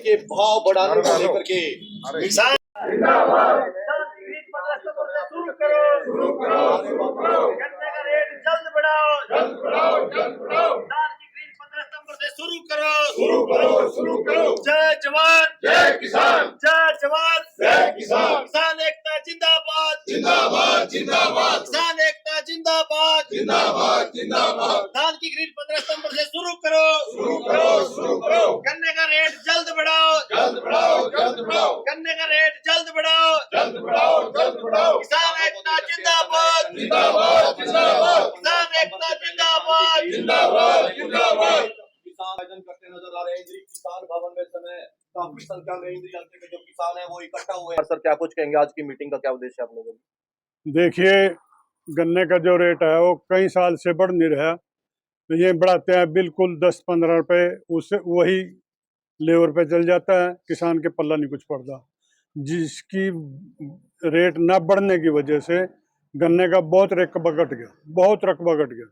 के भाव बढ़ाने को लेकर के किसान शुरू करो, गन्ने का रेट जल्द बढ़ाओ, धान की खरीद 15 सितंबर से शुरू करो। जय जवान जय किसान, जय जवान जय किसान। किसान एकता जिंदाबाद, किसान एकता जिंदाबाद। धान की खरीद 15 सितंबर से शुरू करो। गन्ने का रेट जल्द बढ़ाओ, गन्ने का रेट जल्द बढ़ाओ। किसान एकता जिंदाबाद, किसान एकता जिंदाबाद। किसान आयोजन करते नजर आ रहे हैं। किसान भवन में समय काफी संख्या में जो किसान है वो इकट्ठा हुए हैं। सर क्या कुछ कहेंगे, आज की मीटिंग का क्या उद्देश्य है आप लोगों का? देखिए, गन्ने का जो रेट है वो कई साल से बढ़ नहीं रहा, तो ये बढ़ाते हैं बिल्कुल 10-15 रुपए, उससे वही लेबर पे चल जाता है, किसान के पल्ला नहीं कुछ पड़ता। जिसकी रेट न बढ़ने की वजह से गन्ने का बहुत रकबा घट गया।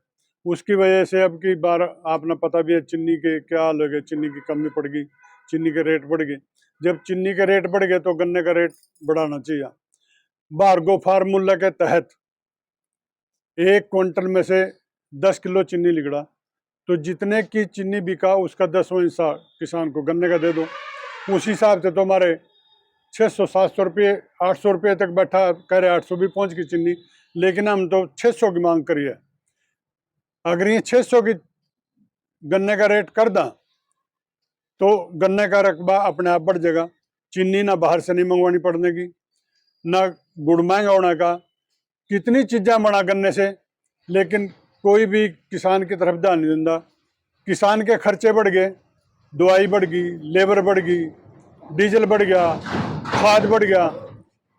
उसकी वजह से अब की बार आपने पता भी है चीनी के क्या हाल हो गए, चीनी की कमी पड़ गई, चीनी के रेट बढ़ गए। जब चीनी के रेट बढ़ गए तो गन्ने का रेट बढ़ाना चाहिए। भार्गव फार्मूला के तहत 1 क्विंटल में से 10 किलो चीनी निकला, तो जितने की चीनी बिका उसका 10वां हिस्सा किसान को गन्ने का दे दो। उस हिसाब से तो हमारे 600-700 रुपये 800 रुपये तक बैठा, कह रहे 800 भी पहुंच गई चीनी, लेकिन हम तो 600 की मांग करी है। अगर ये 600 की गन्ने का रेट कर दें तो गन्ने का रकबा अपने आप बढ़ जाएगा। चीनी ना बाहर से नहीं मंगवानी पड़ने की, ना गुड़ महंगा होने का, कितनी चीज़ें बना गन्ने से, लेकिन कोई भी किसान की तरफ ध्यान नहीं देता। किसान के खर्चे बढ़ गए, दवाई बढ़ गई, लेबर बढ़ गई, डीजल बढ़ गया, खाद बढ़ गया,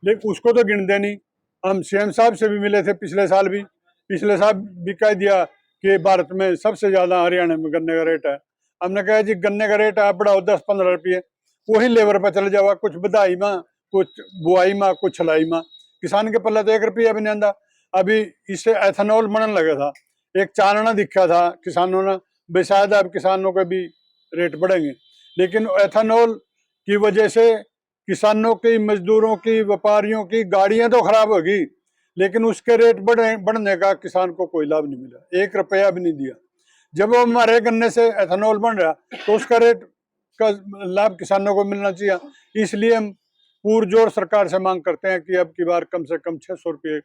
लेकिन उसको तो गिनते नहीं। हम सीएम साहब से भी मिले थे पिछले साल भी कह दिया कि भारत में सबसे ज़्यादा हरियाणा में गन्ने का रेट है। हमने कहा जी गन्ने का रेट है बढ़ाओ 10-15 रुपये, वही लेबर पर चल जावा, कुछ बधाई में, कुछ बुआई में, कुछ छलाई में। किसान के पल्ले तो 1 रुपया भी नहीं आंदा। अभी इससे एथेनॉल बनने लगा था, एक चानना दिखा था किसानों ने, बेशायद अब किसानों के भी रेट बढ़ेंगे, लेकिन एथेनॉल की वजह से किसानों की, मजदूरों की, व्यापारियों की गाड़ियां तो खराब होगी, लेकिन उसके रेट बढ़ने का किसान को कोई लाभ नहीं मिला, 1 रुपया भी नहीं दिया। जब वो हमारे गन्ने से एथेनॉल बन रहा तो उसका रेट का लाभ किसानों को मिलना चाहिए। इसलिए हम पुरजोर सरकार से मांग करते हैं कि अब की बार कम से कम 600 रुपये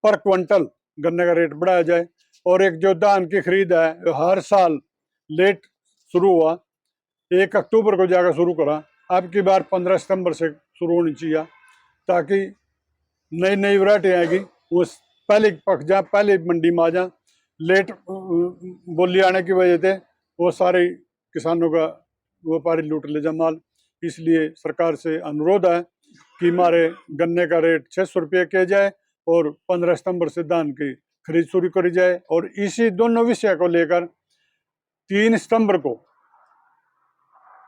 पर क्विंटल गन्ने का रेट बढ़ाया जाए। और एक जो धान की खरीद है हर साल लेट शुरू हुआ, 1 अक्टूबर को जाकर शुरू करा, अब की बार 15 सितंबर से शुरू होनी चाहिए, ताकि नई वैरायटी आएगी वो पहले पक जाए, पहले मंडी में आ जाए। लेट बोली आने की वजह से वो सारे किसानों का व्यापारी लूट ले जाए माल। इसलिए सरकार से अनुरोध है कि हमारे गन्ने का रेट 600 रुपये किया जाए और 15 सितंबर से धान की खरीद शुरू करी जाए। और इसी दोनों विषय को लेकर 3 सितंबर को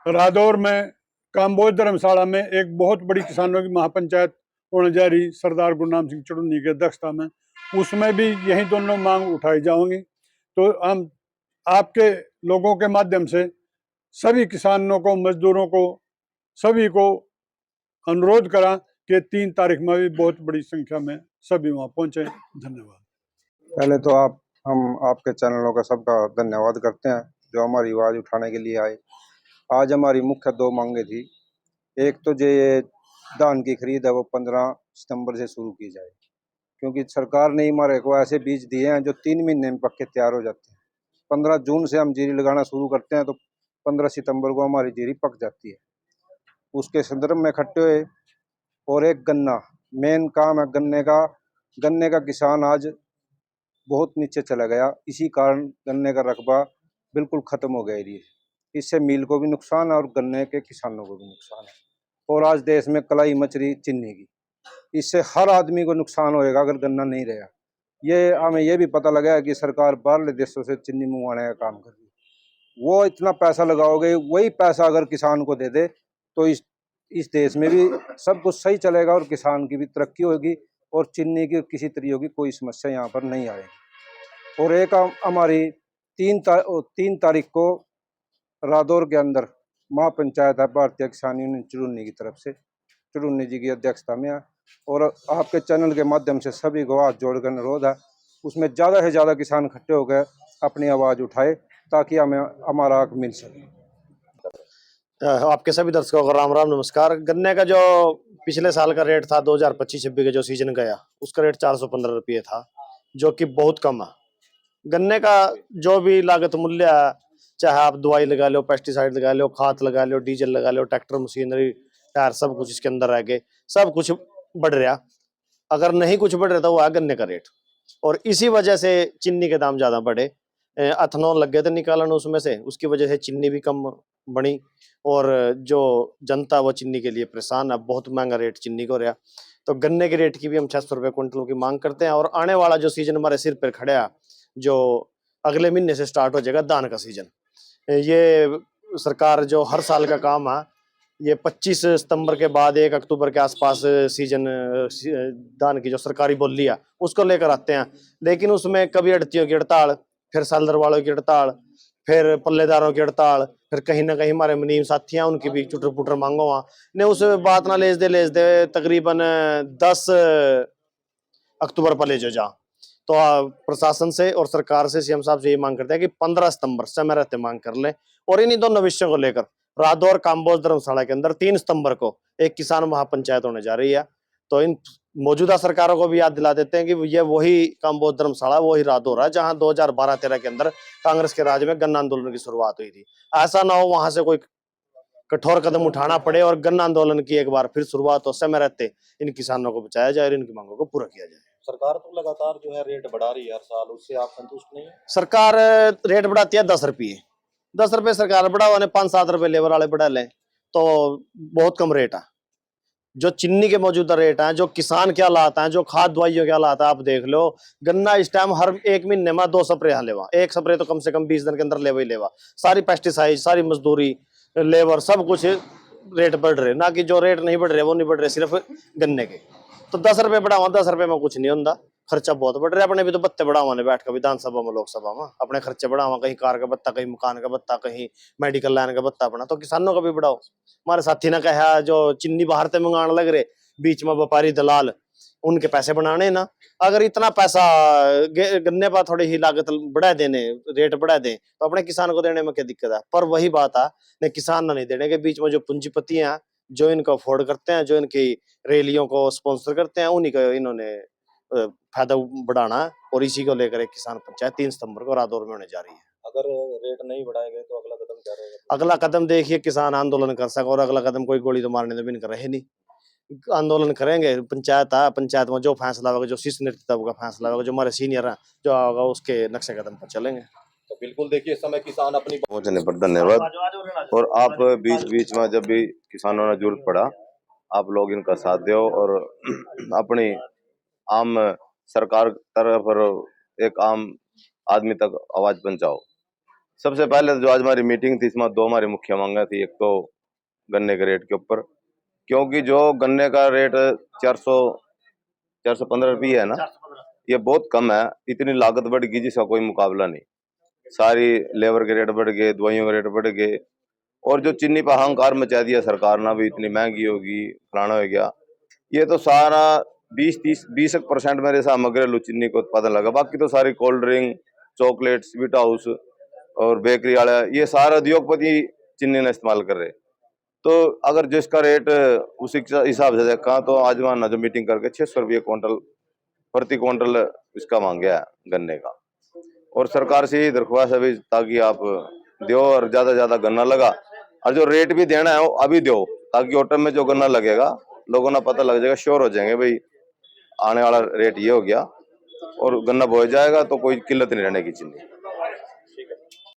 रादौर में काम्बोज धर्मशाला में एक बहुत बड़ी किसानों की महापंचायत होने जा रही, सरदार गुरनाम सिंह चुड़नी की अध्यक्षता में, उसमें भी यही दोनों मांग उठाई जाएंगी। तो हम आपके लोगों के माध्यम से सभी किसानों को, मजदूरों को, सभी को अनुरोध करा कि 3 तारीख में भी बहुत बड़ी संख्या में सभी वहाँ पहुँचे। धन्यवाद। पहले तो हम आपके चैनलों का सबका धन्यवाद करते हैं जो हमारी आवाज़ उठाने के लिए आए। आज हमारी मुख्य 2 मांगे थी। एक तो जो ये धान की खरीद है वो 15 सितंबर से शुरू की जाए, क्योंकि सरकार ने हमारे को ऐसे बीज दिए हैं जो 3 महीने में पक्के तैयार हो जाते हैं। 15 जून से हम जीरी लगाना शुरू करते हैं तो 15 सितंबर को हमारी जीरी पक जाती है। उसके संदर्भ में इकट्ठे हुए। और एक गन्ना मेन काम है गन्ने का किसान आज बहुत नीचे चला गया, इसी कारण गन्ने का रकबा बिल्कुल ख़त्म हो गया एरिया। इससे मिल को भी नुकसान है और गन्ने के किसानों को भी नुकसान है। और आज देश में कलाई मच रही चीनी की, इससे हर आदमी को नुकसान होएगा अगर गन्ना नहीं रहा। ये हमें ये भी पता लगा है कि सरकार बाहरले देशों से चीनी मंगवाने का काम कर रही है। वो इतना पैसा लगाओगे, वही पैसा अगर किसान को दे दे तो इस देश में भी सब कुछ सही चलेगा और किसान की भी तरक्की होगी और चीनी की किसी तरीके की कोई समस्या यहाँ पर नहीं आएगी। और एक हमारी 3 तारीख को रादौर के अंदर महापंचायत है भारतीय किसान यूनियन चुरूनी की तरफ से, चुरूनी जी की अध्यक्षता में है। और आपके चैनल के माध्यम से सभी को हाथ जोड़कर अनुरोध है, उसमें ज़्यादा से ज़्यादा किसान इकट्ठे होकर अपनी आवाज़ उठाए ताकि हमें हमारा हक मिल सके। आपके सभी दर्शकों को राम राम नमस्कार। गन्ने का जो पिछले साल का रेट था 2025-26 के जो सीजन गया उसका रेट 415 रुपये था, जो कि बहुत कम है। गन्ने का जो भी लागत मूल्य है, चाहे आप दवाई लगा लो, पेस्टिसाइड लगा लो, खाद लगा लो, डीजल लगा लो, ट्रैक्टर मशीनरी टायर सब कुछ इसके अंदर रह गए, सब कुछ बढ़ रहा। अगर नहीं कुछ बढ़ रहा था वो है गन्ने का रेट, और इसी वजह से चीनी के दाम ज्यादा बढ़े। एथेनॉल लग गए थे निकालन उसमें से, उसकी वजह से चीनी भी कम बनी और जो जनता वो चीनी के लिए परेशान है। बहुत महंगा रेट चीनी को रहा। तो गन्ने के रेट की भी हम 600 रुपये क्विंटल की मांग करते हैं। और आने वाला जो सीजन हमारे सिर पर खड़ा है, जो अगले महीने से स्टार्ट हो जाएगा धान का सीजन, ये सरकार जो हर साल का काम है, ये 25 सितंबर के बाद 1 अक्टूबर के आसपास सीजन धान की जो सरकारी बोली है उसको लेकर आते हैं। लेकिन उसमें कभी अड़तियों की हड़ताल, फिर सालदर वालों की हड़ताल, फिर पल्लेदारों की हड़ताल, फिर कहीं ना कहीं हमारे मुनीम साथी हैं उनकी भी चुटर पुटर मांगो वहां ने उस बात ना लेस दे तकरीबन 10 अक्टूबर पर ले जो जा। तो प्रशासन से और सरकार से सीएम साहब से ये मांग करते हैं कि 15 सितंबर समय रहते मांग कर ले। और इन्हीं दोनों विषयों को लेकर रादौर काम्बोज धर्मशाला के अंदर 3 सितंबर को एक किसान महापंचायत होने जा रही है। तो इन मौजूदा सरकारों को भी याद दिला देते हैं कि ये वही काम्बोज धर्मशाला, वही रादौर है जहां 2012-13 के अंदर कांग्रेस के राज में गन्ना आंदोलन की शुरुआत हुई थी। ऐसा ना हो वहां से कोई कठोर कदम उठाना पड़े और गन्ना आंदोलन की एक बार फिर शुरुआत हो, समय रहते इन किसानों को बचाया जाए और इनकी मांगों को पूरा किया जाए। सरकार तो लगातार जो है रेट बढ़ा रही है हर साल, उससे आप संतुष्ट नहीं है? सरकार रेट बढ़ाती है 10 रुपये। 10 रुपये सरकार बढ़ाओ, 5-7 रुपये लेबर वाले बढ़ा लें तो बहुत कम रेट है। जो चीनी के मौजूदा रेट हैं, जो किसान क्या लाता है, जो खाद दवाइयों क्या लाता है, आप देख लो। गन्ना इस टाइम हर 1 महीने में 2 स्प्रे लेवा, 1 स्प्रे तो कम से कम 20 दिन के अंदर लेवा ही लेवा। सारी पेस्टिसाइड, सारी मजदूरी, लेबर, सब कुछ रेट बढ़ रहे। ना कि जो रेट नहीं बढ़ रहे वो नहीं बढ़ रहे सिर्फ गन्ने के। तो 10 रुपये बढ़ावा, 10 रुपये में कुछ नहीं होता, खर्चा बहुत बढ़ रहा है। अपने भी तो बत्ते बढ़ावा ने बैठ कर विधानसभा में, लोकसभा में अपने खर्चे बढ़ावा, कहीं कार का बत्ता, कहीं मकान का बत्ता, कहीं मेडिकल लाइन का बत्ता बना। तो किसानों का भी बढ़ाओ। हमारे साथी ने कहा जो चीनी बाहर से मंगाने लग रहे, बीच में व्यापारी दलाल, उनके पैसे बनाने ना। अगर इतना पैसा गन्ने पर थोड़ी ही लागत बढ़ा देने, रेट बढ़ा दें तो अपने किसान को देने में क्या दिक्कत है। पर वही बात है, ने किसान ना नहीं देने के बीच में जो पूंजीपति हैं, जो इनको अफोर्ड करते हैं, जो इनकी रैलियों को स्पॉन्सर करते हैं, उन्हीं को इन्होंने फायदा बढ़ाना है। और इसी को लेकर एक किसान पंचायत 3 सितंबर को रादौर में होने जा रही है। अगर रेट नहीं बढ़ाए गए तो अगला कदम क्या रहेगा? अगला कदम देखिए, किसान आंदोलन कर सके। और अगला कदम कोई गोली तो मारने तो भी नहीं कर रहे, नहीं आंदोलन करेंगे। पंचायत है, पंचायत में जो फैसला होगा, जो शीर्ष नेतृत्व का फैसला होगा, जो हमारे सीनियर है, जो होगा उसके नक्शे कदम पर चलेंगे। तो बिल्कुल देखिए, इस समय किसान अपनी पहुंचने पर धन्यवाद। और आप बीच बीच में जब भी किसानों ने जरूरत पड़ा, आप लोग इनका साथ दो और अपनी आम सरकार तरफ पर एक आम आदमी तक आवाज पहुंचाओ। सबसे पहले जो आज हमारी मीटिंग थी, इसमें 2 हमारी मुख्य मांगा थी। एक तो गन्ने के रेट के ऊपर, क्योंकि जो गन्ने का रेट 415 रुपये है ना, ये बहुत कम है। इतनी लागत बढ़ गई जिसका कोई मुकाबला नहीं। सारी लेबर के रेट बढ़ गए, दवाइयों के रेट बढ़ गए, और जो चीनी पर अहंकार मचा दिया सरकार ने, भी इतनी महंगी होगी, फलाना हो गया। ये तो सारा 20% मेरे हिसाब घरेलू चीनी को उत्पादन लगा। बाकी तो सारी cold drink, chocolate, sweet house और बेकरी वाले, ये सारा उद्योगपति चीनी ने इस्तेमाल कर रहे। तो अगर जिसका रेट उसी हिसाब से देखा तो आज वहां जो मीटिंग करके 600 रुपये प्रति क्विंटल इसका मांगा है गन्ने का। और सरकार से यही दरख्वास्त है भी, ताकि आप दो और ज्यादा ज्यादा गन्ना लगा, और जो रेट भी देना है वो अभी दो, ताकि ऑटो में जो गन्ना लगेगा लोगों ने पता लग जाएगा, श्योर हो जाएंगे भाई आने वाला रेट ये हो गया, और गन्ना बोया जाएगा तो कोई किल्लत नहीं रहने की चीनी।